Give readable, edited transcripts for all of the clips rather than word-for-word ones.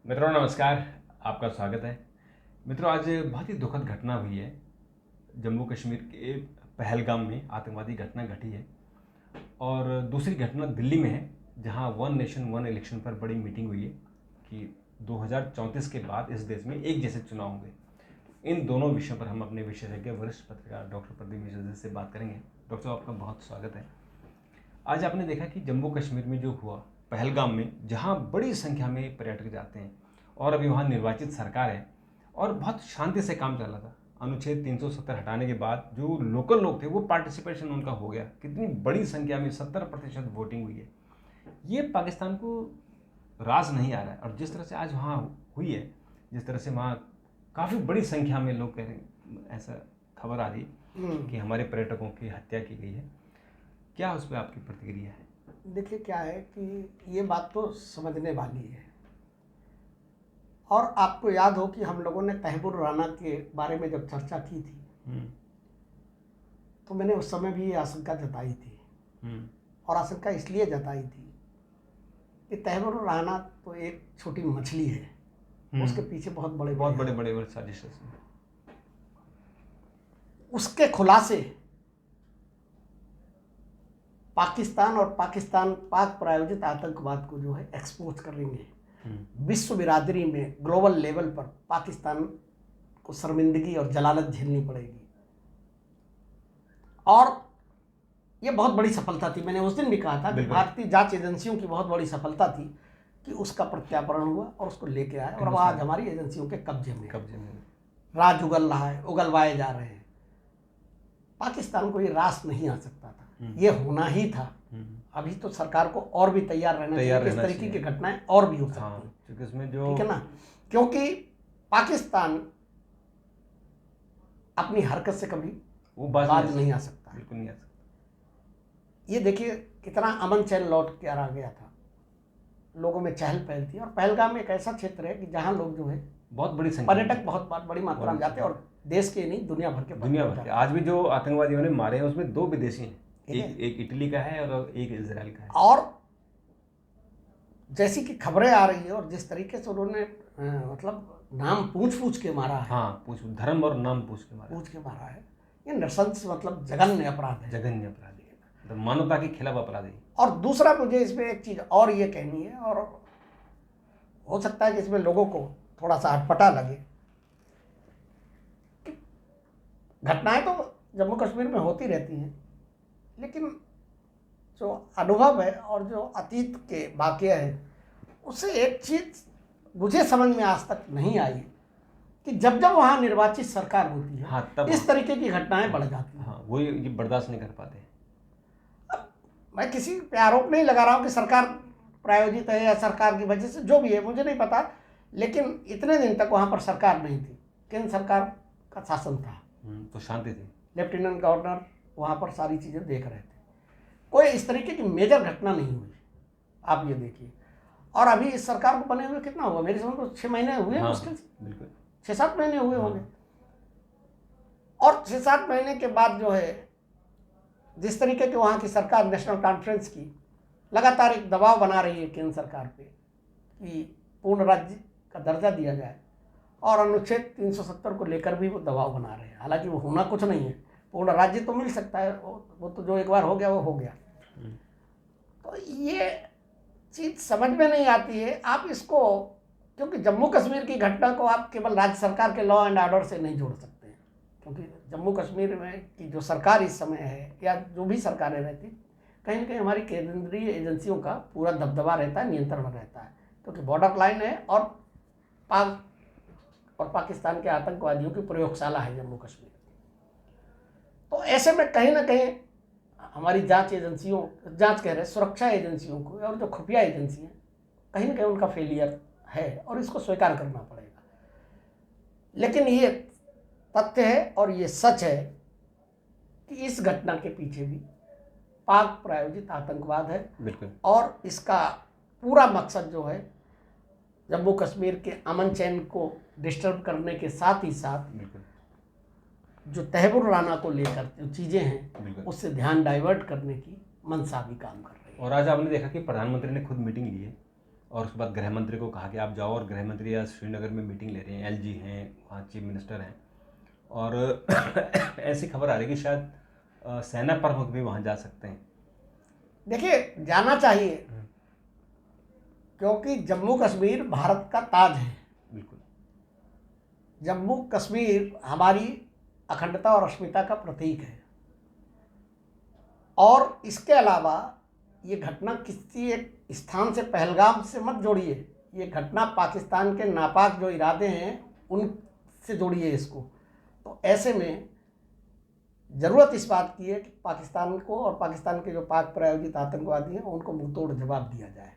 मित्रों नमस्कार, आपका स्वागत है। मित्रों आज बहुत ही दुखद घटना हुई है। जम्मू कश्मीर के पहलगाम में आतंकवादी घटना घटी है और दूसरी घटना दिल्ली में है, जहां वन नेशन वन इलेक्शन पर बड़ी मीटिंग हुई है कि 2034 के बाद इस देश में एक जैसे चुनाव होंगे। इन दोनों विषयों पर हम अपने विशेषज्ञ वरिष्ठ पत्रकार डॉक्टर प्रदीप मिश्रा जी से बात करेंगे। डॉक्टर साहब, आपका बहुत स्वागत है। आज आपने देखा कि जम्मू कश्मीर में जो हुआ पहलगाम में, जहां बड़ी संख्या में पर्यटक जाते हैं और अभी वहां निर्वाचित सरकार है और बहुत शांति से काम चल रहा था। अनुच्छेद 370 हटाने के बाद जो लोकल लोग थे वो पार्टिसिपेशन उनका हो गया। कितनी बड़ी संख्या में 70% वोटिंग हुई है। ये पाकिस्तान को रास नहीं आ रहा है। और जिस तरह से आज वहाँ हुई है, जिस तरह से वहाँ काफ़ी बड़ी संख्या में लोग कह रहे हैं, ऐसा खबर आ रही कि हमारे पर्यटकों की हत्या की गई है। क्या उस पर आपकी प्रतिक्रिया है? देखिए क्या है कि ये बात तो समझने वाली है। और आपको याद हो कि हम लोगों ने तहबुर राना के बारे में जब चर्चा की थी तो मैंने उस समय भी ये आशंका जताई थी। और आशंका इसलिए जताई थी कि तहबुर राना तो एक छोटी मछली है, उसके पीछे बहुत बड़े बड़े साजिश है। उसके खुलासे पाकिस्तान और पाक प्रायोजित आतंकवाद को जो है एक्सपोज करेंगे। विश्व बिरादरी में ग्लोबल लेवल पर पाकिस्तान को शर्मिंदगी और जलालत झेलनी पड़ेगी। और ये बहुत बड़ी सफलता थी। मैंने उस दिन भी कहा था कि भारतीय जांच एजेंसियों की बहुत बड़ी सफलता थी कि उसका प्रत्यापरण हुआ और उसको लेके आए और आज हमारी एजेंसियों के कब्जे में राज उगल रहा है, उगलवाए जा रहे हैं। पाकिस्तान को ये रास नहीं आ सकता था, ये होना ही था। अभी तो सरकार को और भी तैयार रहना चाहिए। इस तरीके की घटनाएं और भी हो सकती हैं, इसमें जो ठीक है ना, क्योंकि पाकिस्तान अपनी हरकत से कभी वो बाज नहीं आ सकता। बिल्कुल नहीं आ सकता। ये देखिए कितना अमन चैन लौट के आ गया था, लोगों में चहल पहल थी। और पहलगाम एक ऐसा क्षेत्र है कि जहाँ लोग जो है बहुत बड़ी संख्या पर्यटक बहुत बड़ी मात्रा में जाते हैं और देश के नहीं दुनिया भर के आज भी जो आतंकवादियों ने मारे हैं उसमें 2 विदेशी हैं, एक इटली का है और एक इजराइल का है। और जैसी कि खबरें आ रही है और जिस तरीके से उन्होंने मतलब नाम पूछ के मारा है, हाँ धर्म और नाम पूछ के मारा है, ये नृशंस मतलब जघन्य अपराध है, तो मानवता के खिलाफ अपराध है। और दूसरा मुझे इसमें एक चीज और ये कहनी है, और हो सकता है कि इसमें लोगों को थोड़ा सा अटपटा लगे। घटनाएं तो जम्मू कश्मीर में होती रहती हैं, लेकिन जो अनुभव है और जो अतीत के वाकया है उससे एक चीज मुझे समझ में आज तक नहीं आई कि जब वहाँ निर्वाचित सरकार होती है, हाँ, तब इस तरीके की घटनाएं बढ़ जाती हैं। हाँ, वो ये बर्दाश्त नहीं कर पाते। मैं किसी पे आरोप नहीं लगा रहा हूँ कि सरकार प्रायोजित है या सरकार की वजह से, जो भी है मुझे नहीं पता, लेकिन इतने दिन तक वहाँ पर सरकार नहीं थी, केंद्र सरकार का शासन था, तो शांति थी। लेफ्टिनेंट गवर्नर वहाँ पर सारी चीज़ें देख रहे थे, कोई इस तरीके की मेजर घटना नहीं हुई। आप ये देखिए, और अभी इस सरकार को बने हुए कितना हुआ, मेरे समझ को 6 महीने हुए हैं, मुश्किल से 6-7 महीने हुए होंगे। और 6-7 महीने के बाद जो है जिस तरीके की वहाँ की सरकार नेशनल कॉन्फ्रेंस की लगातार एक दबाव बना रही है केंद्र सरकार पे कि पूर्ण राज्य का दर्जा दिया जाए, और अनुच्छेद 370 को लेकर भी वो दबाव बना रहे हैं। हालांकि वो होना कुछ नहीं है, पूर्ण राज्य तो मिल सकता है, वो तो जो एक बार हो गया वो हो गया। तो ये चीज़ समझ में नहीं आती है। आप इसको, क्योंकि जम्मू कश्मीर की घटना को आप केवल राज्य सरकार के लॉ एंड ऑर्डर से नहीं जोड़ सकते हैं, क्योंकि जम्मू कश्मीर में की जो सरकार इस समय है या जो भी सरकारें रहती, कहीं ना कहीं हमारी केंद्रीय एजेंसियों का पूरा दबदबा रहता है, नियंत्रण में रहता है, क्योंकि बॉर्डर लाइन है और पाकिस्तान के आतंकवादियों की प्रयोगशाला है जम्मू कश्मीर। तो ऐसे में कहीं ना कहीं हमारी सुरक्षा एजेंसियों को और जो खुफिया एजेंसी हैं, कहीं ना कहीं उनका फेलियर है और इसको स्वीकार करना पड़ेगा। लेकिन ये तथ्य है और ये सच है कि इस घटना के पीछे भी पाक प्रायोजित आतंकवाद है। बिल्कुल। और इसका पूरा मकसद जो है जम्मू कश्मीर के अमन चैन को डिस्टर्ब करने के साथ ही साथ जो तहबुर राना को लेकर जो चीज़ें हैं उससे ध्यान डाइवर्ट करने की मंशा भी काम कर रही है। और आज आपने देखा कि प्रधानमंत्री ने खुद मीटिंग ली है और उसके बाद गृह मंत्री को कहा कि आप जाओ, और गृह मंत्री आज श्रीनगर में मीटिंग ले रहे हैं, एलजी हैं वहाँ, चीफ मिनिस्टर हैं, और ऐसी खबर आ रही है कि शायद सेना प्रमुख भी वहाँ जा सकते हैं। देखिए, जाना चाहिए, क्योंकि जम्मू कश्मीर भारत का ताज है। बिल्कुल। जम्मू कश्मीर हमारी अखंडता और अस्मिता का प्रतीक है। और इसके अलावा ये घटना किसी एक स्थान से, पहलगाम से मत जोड़िए। ये घटना पाकिस्तान के नापाक जो इरादे हैं उनसे जोड़िए इसको। तो ऐसे में ज़रूरत इस बात की है कि पाकिस्तान को और पाकिस्तान के जो पाक प्रायोजित आतंकवादी हैं उनको मुंहतोड़ जवाब दिया जाए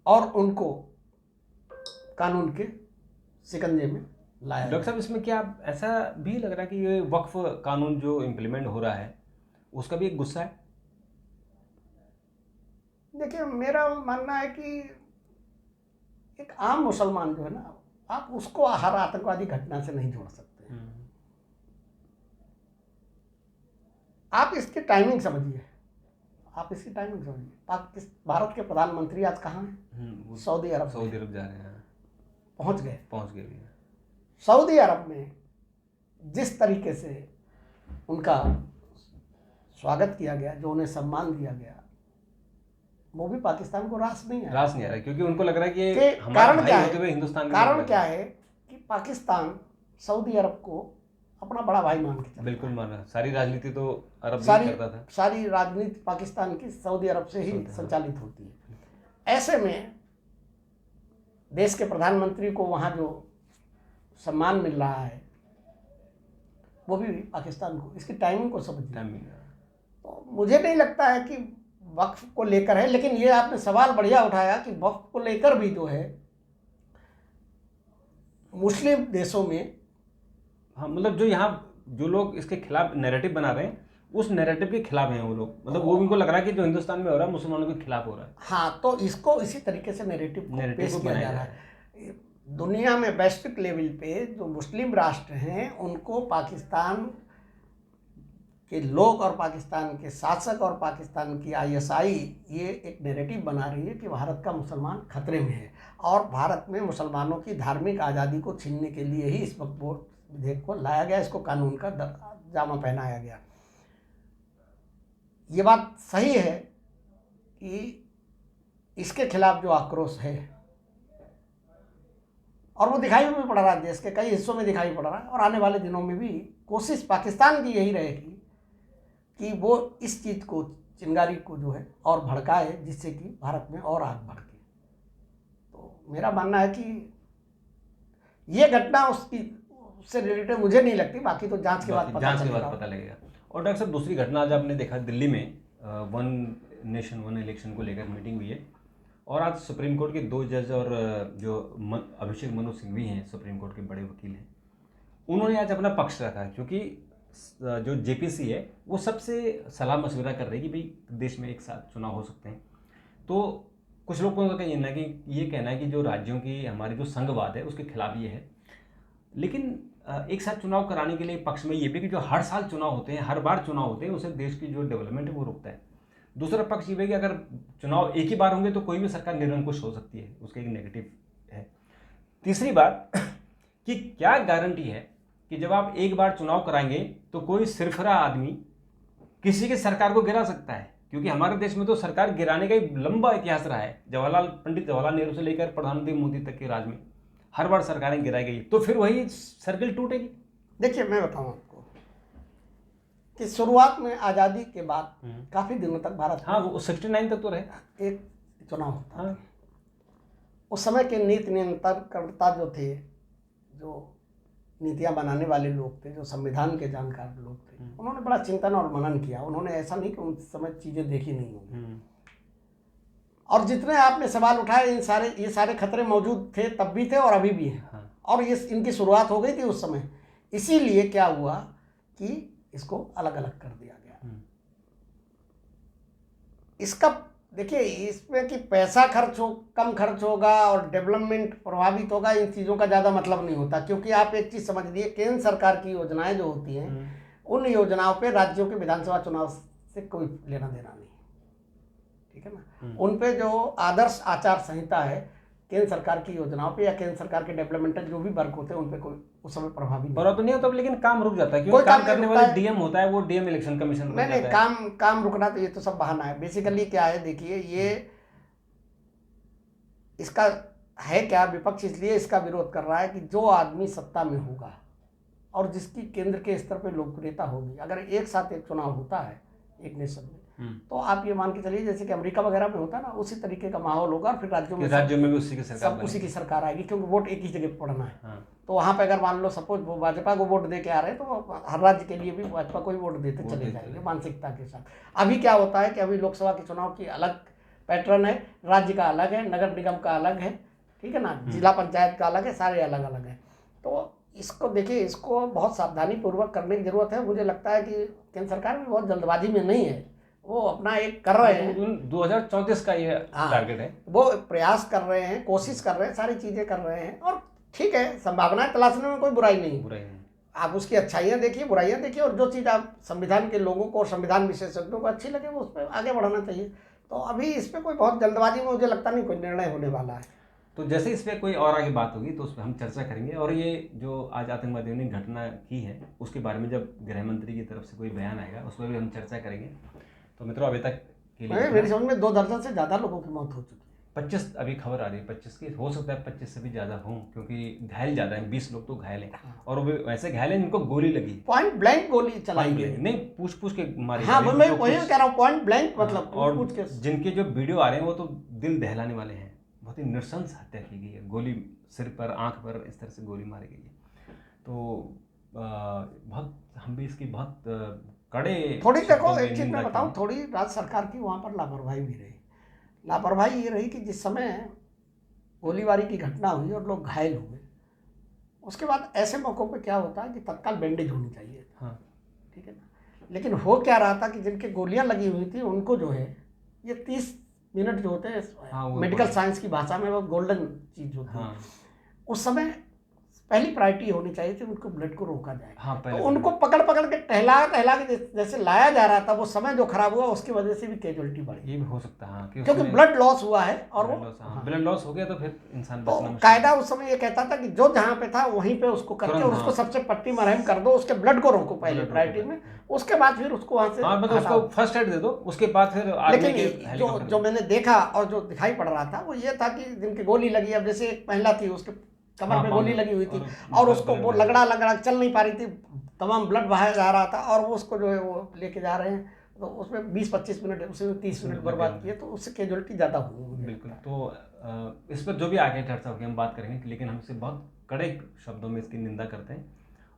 और उनको कानून के शिकंजे में लाया जाए। डॉक्टर साहब, इसमें क्या ऐसा भी लग रहा है कि ये वक्फ कानून जो इम्प्लीमेंट हो रहा है उसका भी एक गुस्सा है? देखिए, मेरा मानना है कि एक आम मुसलमान जो है ना, आप उसको हर आतंकवादी घटना से नहीं जोड़ सकते। आप इसकी टाइमिंग समझिए, भारत के प्रधानमंत्री आज कहाँ हैं? सऊदी अरब जा रहे हैं। पहुँच गए भी हैं। सऊदी अरब में जिस तरीके से उनका स्वागत किया गया, जो उन्हें सम्मान दिया गया, वो भी पाकिस्तान को रास नहीं आ रहा है, क्योंकि उनको लग रहा है कि कारण क्या है? हिंदुस्तान कारण क्या है कि पाकिस्तान सऊदी अरब को अपना बड़ा भाई मान के चलता है। बिल्कुल मान रहा। सारी राजनीति तो अरब करता था। सारी राजनीति पाकिस्तान की सऊदी अरब से ही संचालित होती है। ऐसे में देश के प्रधानमंत्री को वहाँ जो सम्मान मिल रहा है वो भी पाकिस्तान को, इसकी टाइमिंग को समझिए। तो मुझे नहीं लगता है कि वक्फ को लेकर है, लेकिन ये आपने सवाल बढ़िया उठाया कि वक्फ को लेकर भी जो है मुस्लिम देशों में, हाँ, मतलब जो यहाँ जो लोग इसके खिलाफ नैरेटिव बना रहे हैं उस नैरेटिव के खिलाफ हैं वो लोग, मतलब वो उनको लग रहा है कि जो हिंदुस्तान में हो रहा है मुसलमानों के खिलाफ हो रहा है। हाँ, तो इसको इसी तरीके से नैरेटिव पेश किया जा रहा है। दुनिया में वैश्विक लेवल पे जो मुस्लिम राष्ट्र हैं उनको पाकिस्तान के लोग और पाकिस्तान के शासक और पाकिस्तान की आईएसआई ये एक नैरेटिव बना रही है कि भारत का मुसलमान खतरे में है और भारत में मुसलमानों की धार्मिक आज़ादी को छीनने के लिए ही इस वक्फ विधेयक को लाया गया, इसको कानून का जामा पहनाया गया। ये बात सही है कि इसके खिलाफ जो आक्रोश है और वो दिखाई भी पड़ रहा है, देश के कई हिस्सों में दिखाई पड़ रहा है, और आने वाले दिनों में भी कोशिश पाकिस्तान की यही रहेगी कि वो इस चीज़ को, चिंगारी को जो है और भड़काए, जिससे कि भारत में और आग भड़के। तो मेरा मानना है कि ये घटना उससे रिलेटेड मुझे नहीं लगती, बाकी तो जांच के बाद पता लगेगा। और डॉक्टर साहब, दूसरी घटना आज आपने देखा दिल्ली में वन नेशन वन इलेक्शन को लेकर मीटिंग हुई है, और आज सुप्रीम कोर्ट के 2 जज और जो अभिषेक मनु सिंघवी हैं, सुप्रीम कोर्ट के बड़े वकील हैं, उन्होंने आज अपना पक्ष रखा, क्योंकि जो जेपीसी है वो सबसे सलाह मशवरा कर रही है कि भाई देश में एक साथ चुनाव हो सकते हैं। तो कुछ लोगों का ये कहना है कि जो राज्यों की हमारी जो संघवाद है उसके खिलाफ ये है, लेकिन एक साथ चुनाव कराने के लिए पक्ष में ये भी कि जो हर साल चुनाव होते हैं, हर बार चुनाव होते हैं, उससे देश की जो डेवलपमेंट है वो रुकता है। दूसरा पक्ष ये है कि अगर चुनाव एक ही बार होंगे तो कोई भी सरकार निरंकुश हो सकती है, उसका एक नेगेटिव है। तीसरी बात कि क्या गारंटी है कि जब आप एक बार चुनाव कराएंगे तो कोई सिरफरा आदमी किसी की सरकार को गिरा सकता है, क्योंकि हमारे देश में तो सरकार गिराने का एक लंबा इतिहास रहा है। पंडित जवाहरलाल नेहरू से लेकर प्रधानमंत्री मोदी तक के राज में हर बार सरकारें गिराई गई, तो फिर वही सर्किल टूटेगी। देखिए, मैं बताऊं आपको कि शुरुआत में आज़ादी के बाद काफ़ी दिनों तक भारत, हाँ, वो 69 तक तो रहे, एक चुनाव होता था। उस समय के नीति नियंत्रणकर्ता जो थे, जो नीतियां बनाने वाले लोग थे, जो संविधान के जानकार लोग थे, उन्होंने बड़ा चिंतन और मनन किया। उन्होंने ऐसा नहीं कि उस समय चीज़ें देखी नहीं होंगी, और जितने आपने सवाल उठाए ये सारे खतरे मौजूद थे, तब भी थे और अभी भी हैं। और ये इनकी शुरुआत हो गई थी उस समय, इसीलिए क्या हुआ कि इसको अलग अलग कर दिया गया। इसका देखिए, इसमें कि पैसा कम खर्च होगा और डेवलपमेंट प्रभावित होगा, इन चीज़ों का ज़्यादा मतलब नहीं होता, क्योंकि आप एक चीज़ समझ लीजिए, केंद्र सरकार की योजनाएं जो होती हैं उन योजनाओं पे राज्यों के विधानसभा चुनाव से कोई लेना देना नहीं, ठीक है। है ना, उन पे जो आदर्श आचार संहिता है केंद्र सरकार की योजनाओं पे या केंद्र सरकार के डेवलपमेंटल जो भी वर्क होते हैं उन पे कोई उस समय प्रभावी पर तो नहीं होता, लेकिन काम रुक जाता है कोई क्योंकि काम काम करने नहीं वाले रुकता है। डीएम होता है, वो डीएम इलेक्शन कमीशन बन नहीं जाता है। काम रुकना तो ये तो सब बहाना है। बेसिकली क्या है देखिए, ये इसका है क्या, विपक्ष इसलिए इसका विरोध कर रहा है कि जो आदमी सत्ता में होगा और जिसकी केंद्र के स्तर पे लोकप्रियता होगी, अगर एक साथ एक चुनाव होता है एक नेशन में, तो आप ये मान के चलिए जैसे कि अमेरिका वगैरह में होता है ना, उसी तरीके का माहौल होगा और फिर राज्यों में भी उसी की सरकार सब उसी की सरकार आएगी, क्योंकि वोट एक ही जगह पड़ना है। हाँ। तो वहाँ पे अगर मान लो सपोज वो भाजपा को वोट दे के आ रहे हैं तो हर राज्य के लिए भी भाजपा को ही वोट देते चले जाएंगे मानसिकता के साथ। अभी क्या होता है कि अभी लोकसभा के चुनाव की अलग पैटर्न है, राज्य का अलग है, नगर निगम का अलग है, ठीक है ना, जिला पंचायत का अलग है, सारे अलग अलग है। तो इसको देखिए, इसको बहुत सावधानी पूर्वक करने की जरूरत है। मुझे लगता है कि केंद्र सरकार भी बहुत जल्दबाजी में नहीं है, वो अपना एक कर रहे हैं, 2034 का ये टारगेट है, वो प्रयास कर रहे हैं, कोशिश कर रहे हैं, सारी चीजें कर रहे हैं और ठीक है, संभावनाएं तलाशने में कोई बुराई नहीं। आप उसकी अच्छाइयाँ देखिए, बुराइयाँ देखिए, और जो चीज़ आप संविधान के लोगों को और संविधान विशेषज्ञों को अच्छी लगे वो उस पर आगे बढ़ाना चाहिए। तो अभी इस पर कोई बहुत जल्दबाजी में मुझे लगता नहीं कोई निर्णय होने वाला है। तो जैसे इस पर कोई और आगे बात होगी तो उस पर हम चर्चा करेंगे। और ये जो आज आतंकवादियों ने घटना की है उसके बारे में जब गृह मंत्री की तरफ से कोई बयान आएगा उस पर भी हम चर्चा करेंगे। तो मित्रों, अभी तक के लिए मेरी समझ में 2 दर्जन से ज़्यादा लोगों की मौत हो चुकी है। 25 अभी खबर आ रही है, 25 की, हो सकता है 25 से भी ज़्यादा हों क्योंकि घायल ज़्यादा हैं, 20 लोग तो घायल हैं। और वो वैसे घायल हैं जिनको गोली लगी, पॉइंट ब्लैंक गोली चलाई गई, नहीं पूछ के मारी। हाँ, मैं वही कह रहा हूँ, पॉइंट ब्लैंक मतलब और पूछ के। जिनके जो वीडियो आ रहे हैं वो तो दिल दहलाने वाले हैं। बहुत ही नृशंस हत्या की गई है, गोली सिर पर, आंख पर इस तरह से गोली मारी गई है। तो बहुत हम भी इसकी बहुत कड़े थोड़ी देखो, एक चीज़ मैं बताऊँ, थोड़ी राज्य सरकार की वहाँ पर लापरवाही भी रही। लापरवाही ये रही कि जिस समय गोलीबारी की घटना हुई और लोग घायल हुए, उसके बाद ऐसे मौक़ों पे क्या होता है कि तत्काल बैंडेज होनी चाहिए। हाँ, ठीक है ना, लेकिन हो क्या रहा था कि जिनके गोलियां लगी हुई थी उनको जो है ये 30 मिनट जो होते हैं, हाँ, मेडिकल साइंस की भाषा में वो गोल्डन चीज़ होती है। हाँ, उस समय पहली प्रायोरिटी होनी चाहिए थी, उनको ब्लड को रोका जाए। हाँ, तो उनको पकड़ के टहला के जैसे लाया जा रहा था, वो समय जो खराब हुआ उसकी वजह से भी कैजुअलिटी बढ़ी। ये भी हो सकता है, हाँ, क्योंकि ब्लड लॉस हुआ है और वो ब्लड लॉस हो गया तो फिर इंसान तो कायदा उस समय ये कहता था कि जो जहाँ पे था वहीं पे उसको करके और उसको सबसे पट्टी मरहम कर दो, उसके ब्लड को रोको पहले प्रायोरिटी में, उसके बाद फिर उसको वहाँ से उसको फर्स्ट एड दे दो, उसके बाद फिर लेकिन जो मैंने देखा और जो दिखाई पड़ रहा था वो ये था कि जिनकी गोली लगी, अब जैसे एक महिला थी उसके कमर पे गोली लगी हुई थी और उसको वो लगड़ा चल नहीं पा रही थी, तमाम ब्लड बहाया जा रहा था और वो उसको जो है वो लेके जा रहे हैं, तो उसमें 20-25 मिनट, उसमें 30 मिनट बर्बाद किए, तो उससे कैजुअलिटी ज़्यादा हुई। बिल्कुल। तो इस पर जो भी आगे चर्चा होगी हम बात करेंगे, लेकिन हम इसे बहुत कड़े शब्दों में इसकी निंदा करते हैं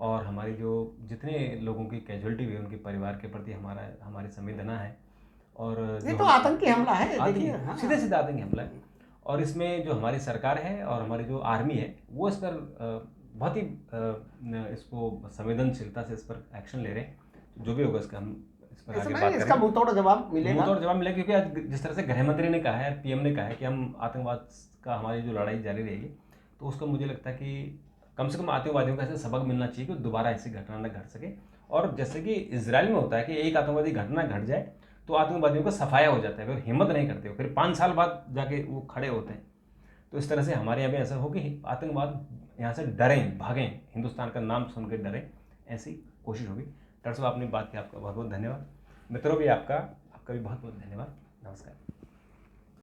और हमारी जो जितने लोगों की कैजुअलिटी हुई उनके परिवार के प्रति हमारी संवेदना है। और ये तो आतंकी हमला है, देखिए, सीधे सीधे आतंकी हमला है। और इसमें जो हमारी सरकार है और हमारी जो आर्मी है वो इस पर बहुत ही इसको संवेदनशीलता से इस पर एक्शन ले रहे हैं। जो भी होगा इसका हम इस पर आगे बात करेंगे। इसका मुंहतोड़ जवाब मिलेगा, मुंहतोड़ जवाब मिलेगा, क्योंकि आज जिस तरह से गृह मंत्री ने कहा है, पीएम ने कहा है कि हम आतंकवाद का हमारी जो लड़ाई जारी रहेगी, तो उसको मुझे लगता है कि कम से कम आतंकवादियों का ऐसे सबक मिलना चाहिए कि दोबारा ऐसी घटना न घट सके। और जैसे कि इजराइल में होता है कि एक आतंकवादी घटना घट जाए तो आतंकवादियों का सफाया हो जाता है, फिर हिम्मत नहीं करते हो, फिर 5 साल बाद जाके वो खड़े होते हैं। तो इस तरह से हमारे यहाँ भी ऐसा हो कि आतंकवाद यहाँ से डरें, भागें, हिंदुस्तान का नाम सुनकर डरें, ऐसी कोशिश होगी। डॉक्टर साहब, आपने बात की, आपका बहुत बहुत धन्यवाद। मित्रों भी आपका भी बहुत बहुत धन्यवाद। नमस्कार।